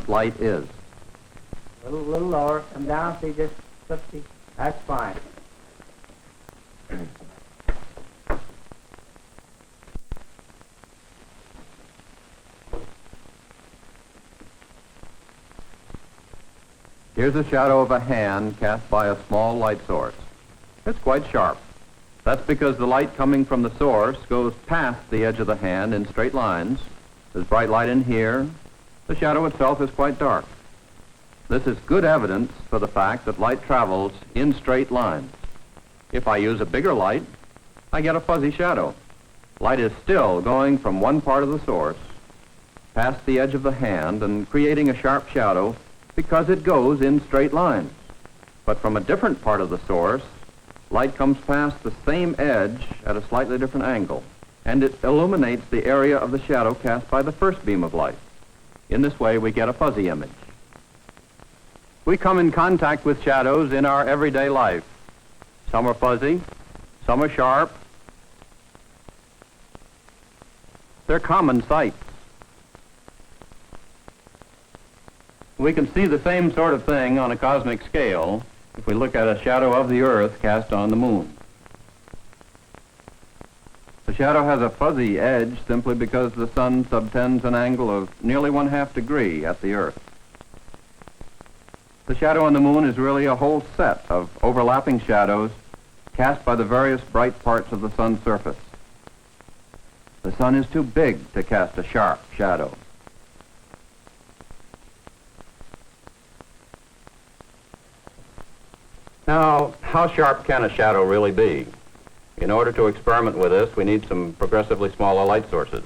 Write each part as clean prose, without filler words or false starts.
light is. A little lower. Come down, see, just 50. That's fine. Here's a shadow of a hand cast by a small light source. It's quite sharp. That's because the light coming from the source goes past the edge of the hand in straight lines. There's bright light in here. The shadow itself is quite dark. This is good evidence for the fact that light travels in straight lines. If I use a bigger light, I get a fuzzy shadow. Light is still going from one part of the source past the edge of the hand and creating a sharp shadow because it goes in straight lines. But from a different part of the source, light comes past the same edge at a slightly different angle, and it illuminates the area of the shadow cast by the first beam of light. In this way, we get a fuzzy image. We come in contact with shadows in our everyday life. Some are fuzzy, some are sharp. They're common sights. We can see the same sort of thing on a cosmic scale if we look at a shadow of the Earth cast on the moon. The shadow has a fuzzy edge simply because the sun subtends an angle of nearly 1/2 degree at the Earth. The shadow on the moon is really a whole set of overlapping shadows cast by the various bright parts of the sun's surface. The sun is too big to cast a sharp shadow. Now, how sharp can a shadow really be? In order to experiment with this, we need some progressively smaller light sources.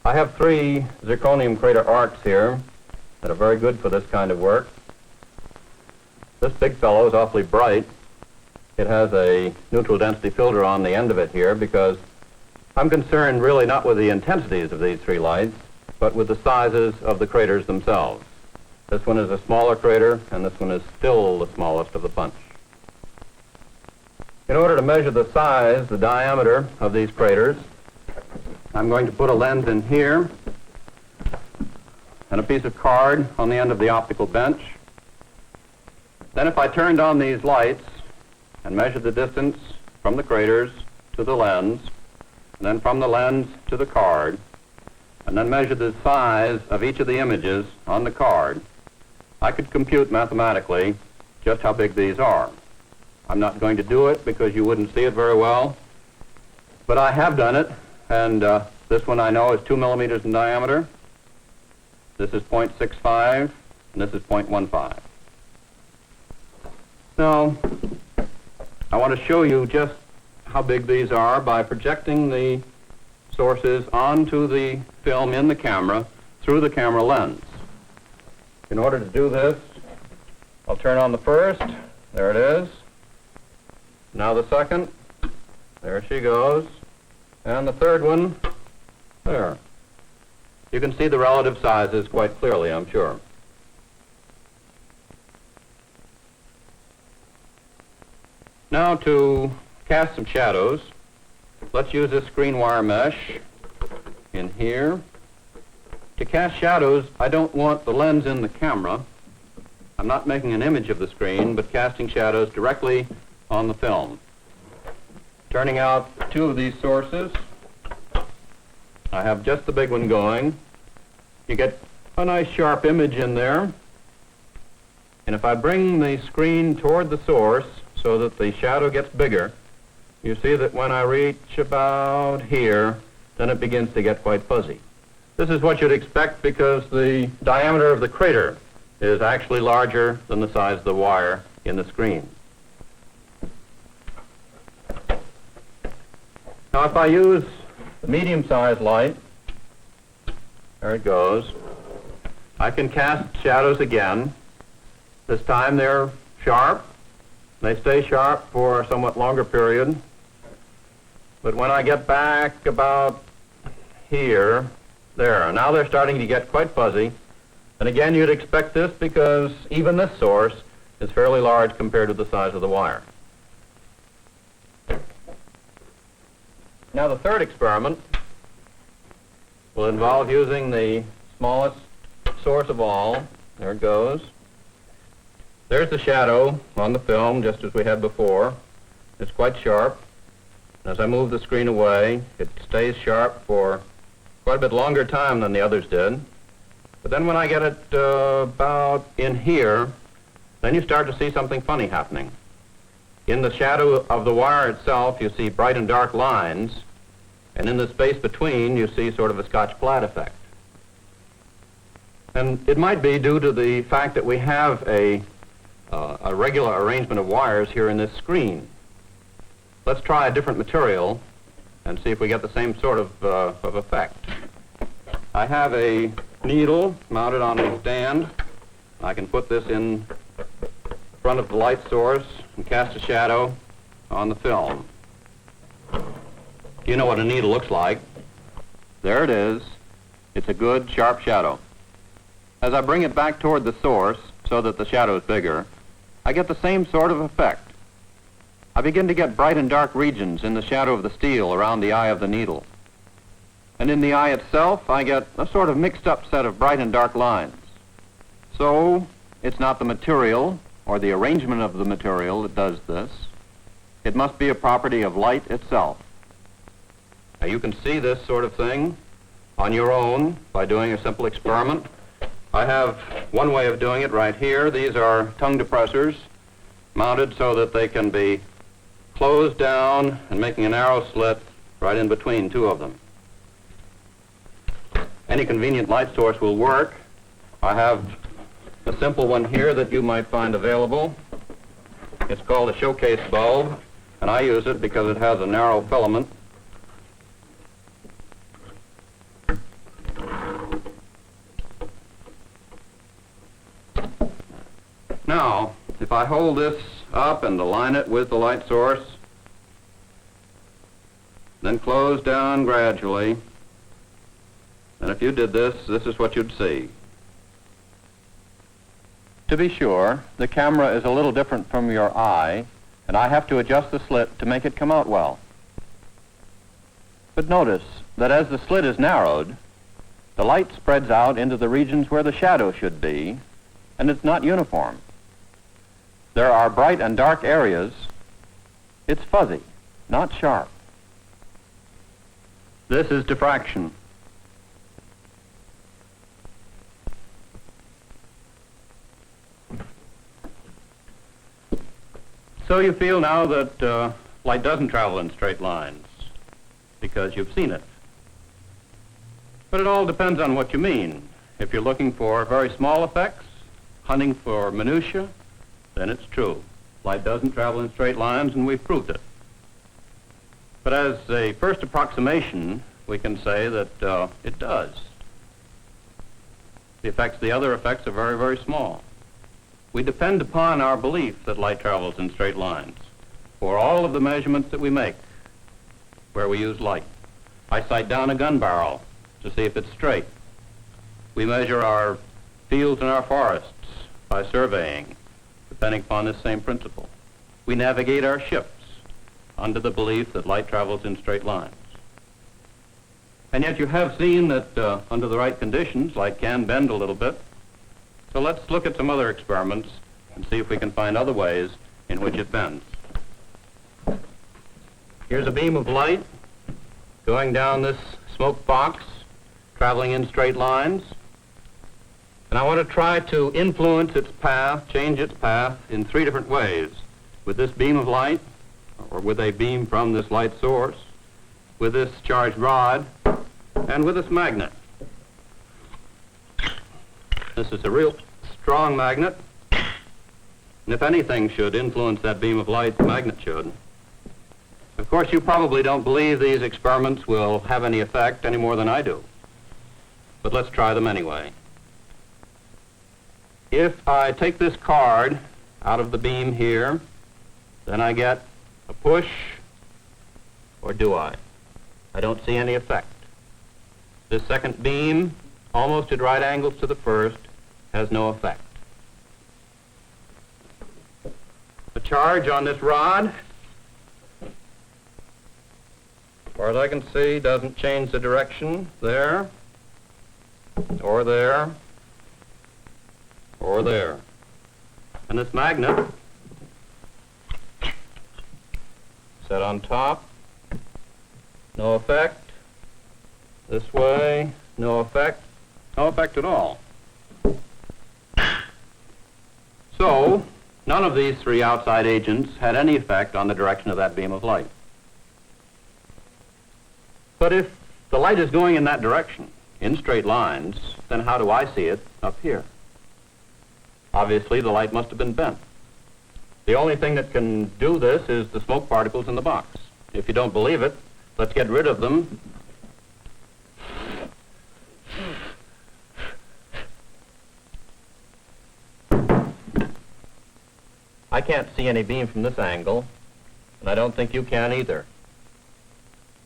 I have 3 zirconium crater arcs here that are very good for this kind of work. This big fellow is awfully bright. It has a neutral density filter on the end of it here because I'm concerned really not with the intensities of these 3 lights, but with the sizes of the craters themselves. This one is a smaller crater, and this one is still the smallest of the bunch. In order to measure the size, the diameter of these craters, I'm going to put a lens in here and a piece of card on the end of the optical bench. Then if I turned on these lights and measured the distance from the craters to the lens, and then from the lens to the card, and then measured the size of each of the images on the card, I could compute mathematically just how big these are. I'm not going to do it because you wouldn't see it very well, but I have done it, and this one I know is 2 millimeters in diameter. This is 0.65, and this is 0.15. Now, I want to show you just how big these are by projecting the sources onto the film in the camera through the camera lens. In order to do this, I'll turn on the first. There it is. Now the second. There she goes. And the third one. There. You can see the relative sizes quite clearly, I'm sure. Now to cast some shadows, let's use this screen wire mesh in here. To cast shadows, I don't want the lens in the camera. I'm not making an image of the screen, but casting shadows directly on the film. Turning out 2 of these sources. I have just the big one going. You get a nice sharp image in there. And if I bring the screen toward the source so that the shadow gets bigger, you see that when I reach about here, then it begins to get quite fuzzy. This is what you'd expect because the diameter of the crater is actually larger than the size of the wire in the screen. Now if I use the medium-sized light, there it goes, I can cast shadows again. This time they're sharp. They stay sharp for a somewhat longer period. But when I get back about here, there, now they're starting to get quite fuzzy. And again, you'd expect this because even this source is fairly large compared to the size of the wire. Now the third experiment will involve using the smallest source of all. There it goes. There's the shadow on the film, just as we had before. It's quite sharp. As I move the screen away, it stays sharp for quite a bit longer time than the others did. But then when I get it about in here, then you start to see something funny happening. In the shadow of the wire itself, you see bright and dark lines, and in the space between, you see sort of a Scotch-Plaid effect. And it might be due to the fact that we have a regular arrangement of wires here in this screen. Let's try a different material and see if we get the same sort of effect. I have a needle mounted on a stand. I can put this in front of the light source and cast a shadow on the film. You know what a needle looks like. There it is. It's a good, sharp shadow. As I bring it back toward the source so that the shadow is bigger, I get the same sort of effect. I begin to get bright and dark regions in the shadow of the steel around the eye of the needle. And in the eye itself, I get a sort of mixed up set of bright and dark lines. So, it's not the material or the arrangement of the material that does this. It must be a property of light itself. Now, you can see this sort of thing on your own by doing a simple experiment. I have one way of doing it right here. These are tongue depressors mounted so that they can be closed down and making a narrow slit right in between two of them. Any convenient light source will work. I have a simple one here that you might find available. It's called a showcase bulb, and I use it because it has a narrow filament. Now, if I hold this up and align it with the light source, then close down gradually, and if you did this, this is what you'd see. To be sure, the camera is a little different from your eye, and I have to adjust the slit to make it come out well. But notice that as the slit is narrowed, the light spreads out into the regions where the shadow should be, and it's not uniform. There are bright and dark areas. It's fuzzy, not sharp. This is diffraction. So you feel now that light doesn't travel in straight lines because you've seen it. But it all depends on what you mean. If you're looking for very small effects, hunting for minutiae, then it's true. Light doesn't travel in straight lines, and we've proved it. But as a first approximation, we can say that it does. The other effects are very, very small. We depend upon our belief that light travels in straight lines for all of the measurements that we make where we use light. I sight down a gun barrel to see if it's straight. We measure our fields and our forests by surveying, depending upon this same principle. We navigate our ships under the belief that light travels in straight lines. And yet you have seen that under the right conditions, light can bend a little bit. So let's look at some other experiments and see if we can find other ways in which it bends. Here's a beam of light going down this smoke box, traveling in straight lines. And I want to try to influence its path, change its path in three different ways. With this beam of light, or with a beam from this light source, with this charged rod, and with this magnet. This is a real strong magnet, and if anything should influence that beam of light, the magnet should. Of course, you probably don't believe these experiments will have any effect any more than I do, but let's try them anyway. If I take this card out of the beam here, then I get a push, or do I? I don't see any effect. This second beam, almost at right angles to the first, has no effect. The charge on this rod, as far as I can see, doesn't change the direction there, or there, or there. And this magnet, set on top, no effect. This way, no effect. No effect at all. So, none of these three outside agents had any effect on the direction of that beam of light. But if the light is going in that direction, in straight lines, then how do I see it up here? Obviously, the light must have been bent. The only thing that can do this is the smoke particles in the box. If you don't believe it, let's get rid of them. I can't see any beam from this angle, and I don't think you can either.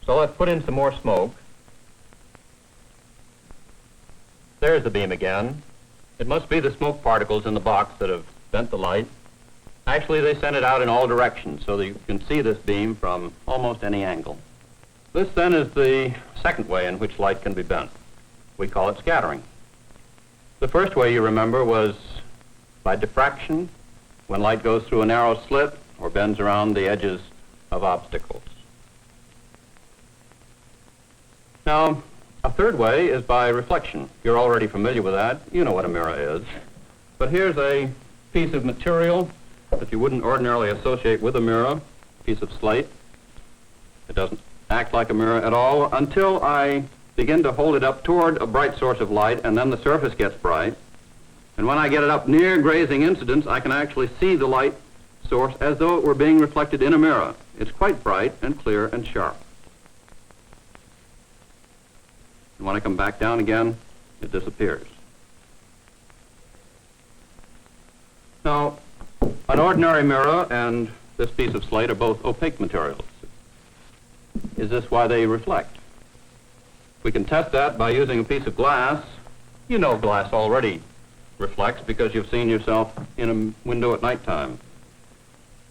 So let's put in some more smoke. There's the beam again. It must be the smoke particles in the box that have bent the light. Actually, they send it out in all directions, so that you can see this beam from almost any angle. This, then, is the second way in which light can be bent. We call it scattering. The first way, you remember, was by diffraction, when light goes through a narrow slit or bends around the edges of obstacles. Now, a third way is by reflection. You're already familiar with that. You know what a mirror is. But here's a piece of material that you wouldn't ordinarily associate with a mirror, a piece of slate. It doesn't act like a mirror at all until I begin to hold it up toward a bright source of light, and then the surface gets bright. And when I get it up near grazing incidence, I can actually see the light source as though it were being reflected in a mirror. It's quite bright and clear and sharp. And when I come back down again, it disappears. Now, an ordinary mirror and this piece of slate are both opaque materials. Is this why they reflect? We can test that by using a piece of glass. You know glass already reflects because you've seen yourself in a window at nighttime.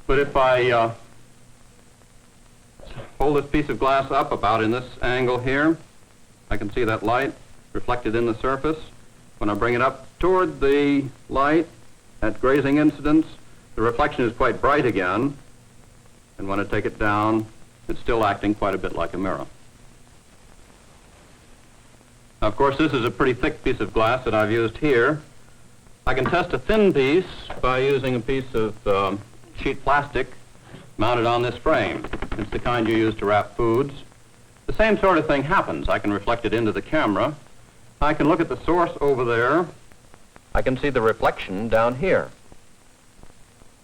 But if I hold this piece of glass up about in this angle here, I can see that light reflected in the surface. When I bring it up toward the light at grazing incidence, the reflection is quite bright again. And when I take it down, it's still acting quite a bit like a mirror. Now, of course, this is a pretty thick piece of glass that I've used here. I can test a thin piece by using a piece of sheet plastic mounted on this frame. It's the kind you use to wrap foods. The same sort of thing happens. I can reflect it into the camera. I can look at the source over there. I can see the reflection down here.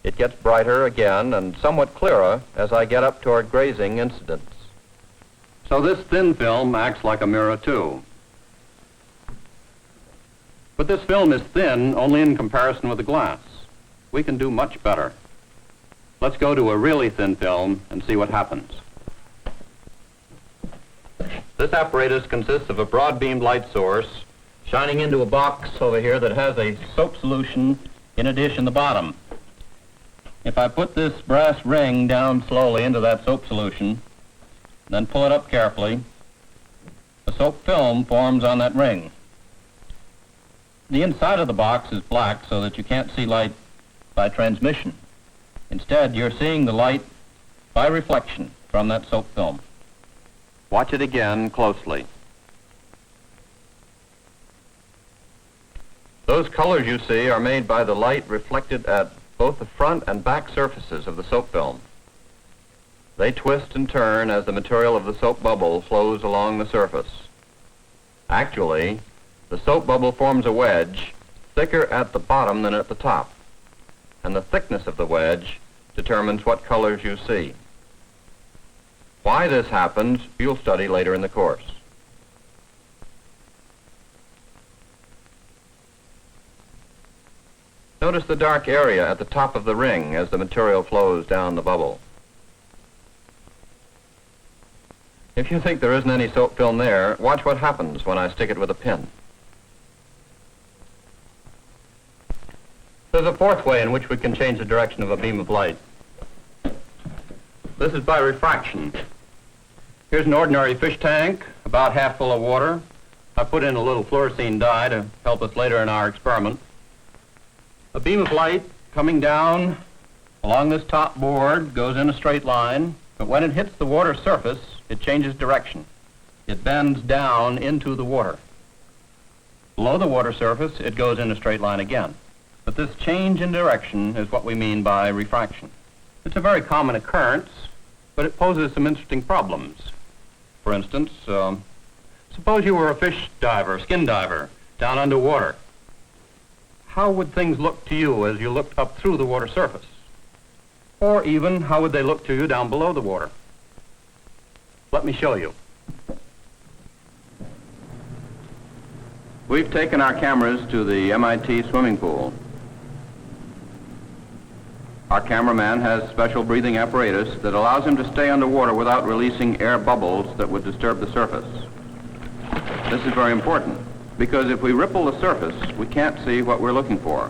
It gets brighter again and somewhat clearer as I get up toward grazing incidence. So this thin film acts like a mirror too. But this film is thin only in comparison with the glass. We can do much better. Let's go to a really thin film and see what happens. This apparatus consists of a broad-beamed light source shining into a box over here that has a soap solution in a dish in the bottom. If I put this brass ring down slowly into that soap solution, then pull it up carefully, a soap film forms on that ring. The inside of the box is black so that you can't see light by transmission. Instead, you're seeing the light by reflection from that soap film. Watch it again closely. Those colors you see are made by the light reflected at both the front and back surfaces of the soap film. They twist and turn as the material of the soap bubble flows along the surface. Actually, the soap bubble forms a wedge thicker at the bottom than at the top, and the thickness of the wedge determines what colors you see. Why this happens, you'll study later in the course. Notice the dark area at the top of the ring as the material flows down the bubble. If you think there isn't any soap film there, watch what happens when I stick it with a pin. There's a fourth way in which we can change the direction of a beam of light. This is by refraction. Here's an ordinary fish tank, about half full of water. I put in a little fluorescein dye to help us later in our experiment. A beam of light coming down along this top board goes in a straight line, but when it hits the water surface, it changes direction. It bends down into the water. Below the water surface, it goes in a straight line again. But this change in direction is what we mean by refraction. It's a very common occurrence, but it poses some interesting problems. For instance, suppose you were a fish diver, skin diver, down underwater. How would things look to you as you looked up through the water surface? Or even, how would they look to you down below the water? Let me show you. We've taken our cameras to the MIT swimming pool. Our cameraman has special breathing apparatus that allows him to stay underwater without releasing air bubbles that would disturb the surface. This is very important, because if we ripple the surface, we can't see what we're looking for.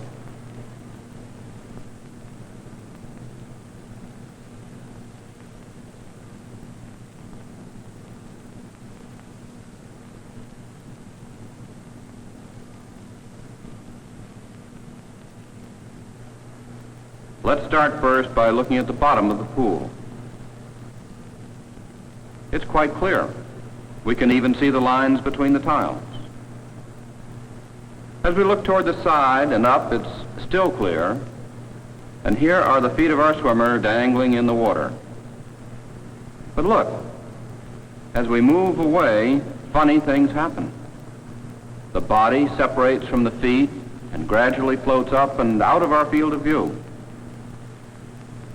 Let's start first by looking at the bottom of the pool. It's quite clear. We can even see the lines between the tiles. As we look toward the side and up, it's still clear. And here are the feet of our swimmer dangling in the water. But look, as we move away, funny things happen. The body separates from the feet and gradually floats up and out of our field of view.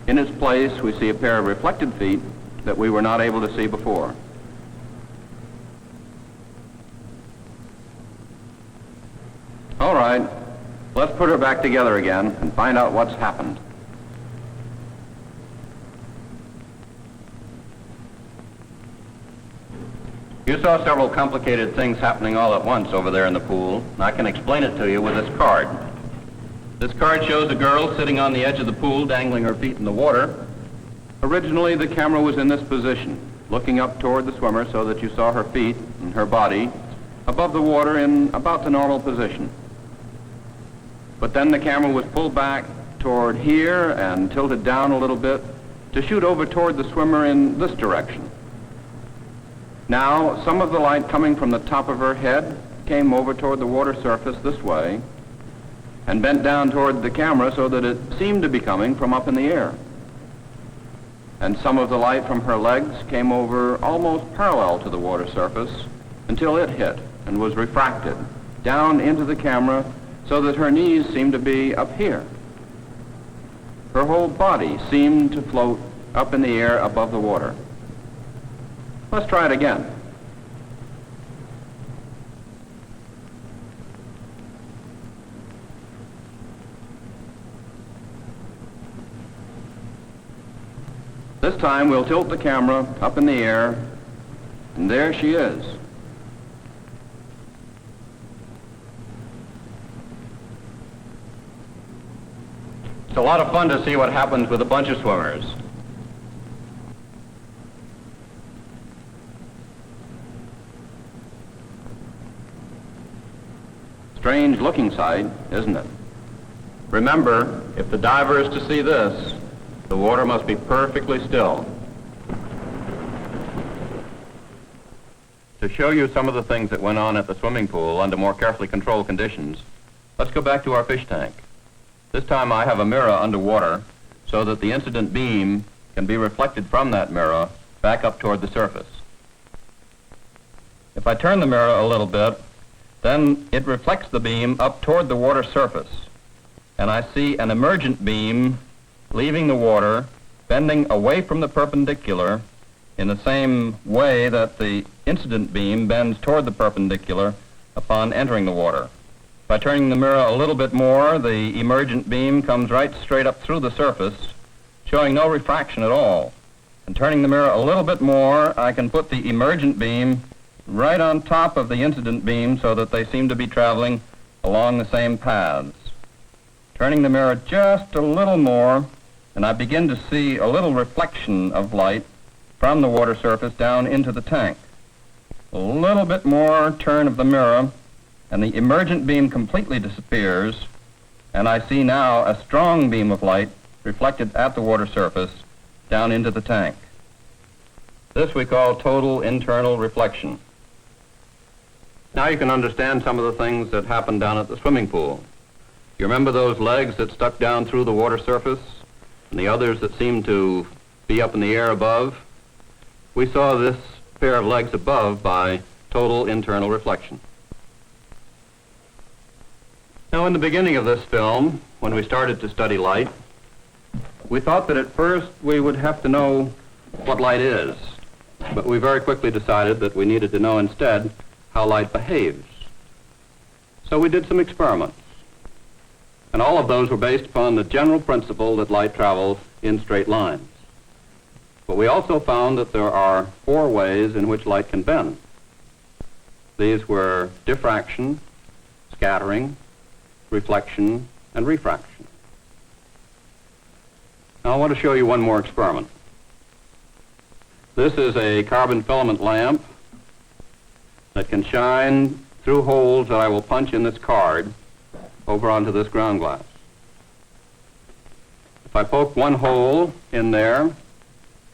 In its place, we see a pair of reflected feet that we were not able to see before. All right, let's put her back together again and find out what's happened. You saw several complicated things happening all at once over there in the pool, and I can explain it to you with this card. This card shows a girl sitting on the edge of the pool, dangling her feet in the water. Originally, the camera was in this position, looking up toward the swimmer so that you saw her feet and her body above the water in about the normal position. But then the camera was pulled back toward here and tilted down a little bit to shoot over toward the swimmer in this direction. Now, some of the light coming from the top of her head came over toward the water surface this way and bent down toward the camera so that it seemed to be coming from up in the air. And some of the light from her legs came over almost parallel to the water surface until it hit and was refracted down into the camera so that her knees seemed to be up here. Her whole body seemed to float up in the air above the water. Let's try it again. This time we'll tilt the camera up in the air, and there she is. It's a lot of fun to see what happens with a bunch of swimmers. Strange looking sight, isn't it? Remember, if the diver is to see this, the water must be perfectly still. To show you some of the things that went on at the swimming pool under more carefully controlled conditions, let's go back to our fish tank. This time I have a mirror underwater so that the incident beam can be reflected from that mirror back up toward the surface. If I turn the mirror a little bit, then it reflects the beam up toward the water surface, and I see an emergent beam leaving the water, bending away from the perpendicular in the same way that the incident beam bends toward the perpendicular upon entering the water. By turning the mirror a little bit more, the emergent beam comes right straight up through the surface, showing no refraction at all. And turning the mirror a little bit more, I can put the emergent beam right on top of the incident beam so that they seem to be traveling along the same paths. Turning the mirror just a little more, and I begin to see a little reflection of light from the water surface down into the tank. A little bit more turn of the mirror, and the emergent beam completely disappears, and I see now a strong beam of light reflected at the water surface down into the tank. This we call total internal reflection. Now you can understand some of the things that happened down at the swimming pool. You remember those legs that stuck down through the water surface and the others that seemed to be up in the air above? We saw this pair of legs above by total internal reflection. Now, in the beginning of this film, when we started to study light, we thought that at first we would have to know what light is, but we very quickly decided that we needed to know instead how light behaves. So we did some experiments, and all of those were based upon the general principle that light travels in straight lines. But we also found that there are 4 ways in which light can bend. These were diffraction, scattering, reflection, and refraction. Now I want to show you one more experiment. This is a carbon filament lamp that can shine through holes that I will punch in this card over onto this ground glass. If I poke one hole in there,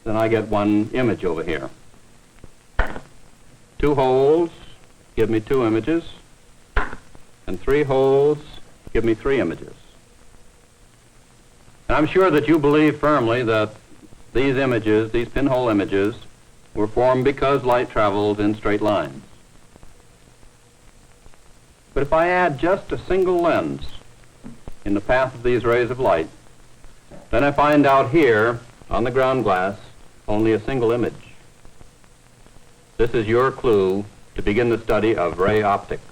then I get one image over here. 2 holes give me 2 images, and 3 holes give me 3 images. And I'm sure that you believe firmly that these images, these pinhole images, were formed because light travels in straight lines. But if I add just a single lens in the path of these rays of light, then I find out here on the ground glass only a single image. This is your clue to begin the study of ray optics.